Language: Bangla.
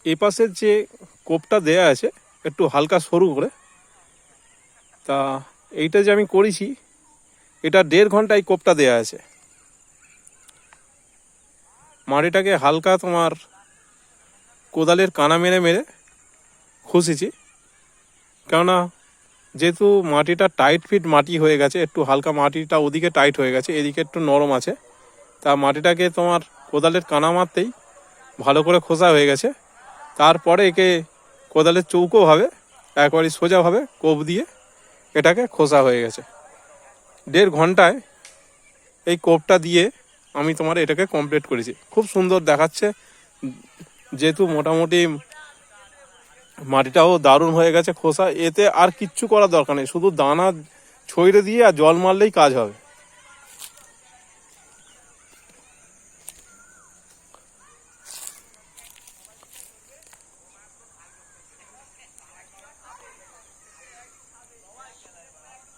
এই পাশের যে কোপটা দেয়া আছে একটু হালকা সরু করে, তা এইটা যে আমি করেছি এটা 1.5 ঘন্টা এই কোপটা দেয়া আছে। মাটিটাকে হালকা তোমার কোদালের কানা মেরে মেরে খুঁজেছি, কেননা যেহেতু মাটিটা টাইট ফিট মাটি হয়ে গেছে, একটু হালকা মাটিটা ওদিকে টাইট হয়ে গেছে, এদিকে একটু নরম আছে, তা মাটিটাকে তোমার কোদালের কানা মারতেই ভালো করে খোসা হয়ে গেছে। তারপরে একে কোদালের চৌকোভাবে একবারই সোজাভাবে কোপ দিয়ে এটাকে খোসা হয়ে গেছে। 1.5 ঘন্টায় এই কোপটা দিয়ে আমি তোমার এটাকে কমপ্লিট করেছি। খুব সুন্দর দেখাচ্ছে, যেহেতু মোটামুটি মাটিটাও দারুণ হয়ে গেছে খোসা। এতে আর কিচ্ছু করার দরকার নেই, শুধু দানা ছড়িয়ে দিয়ে আর জল মারলেই কাজ হবে।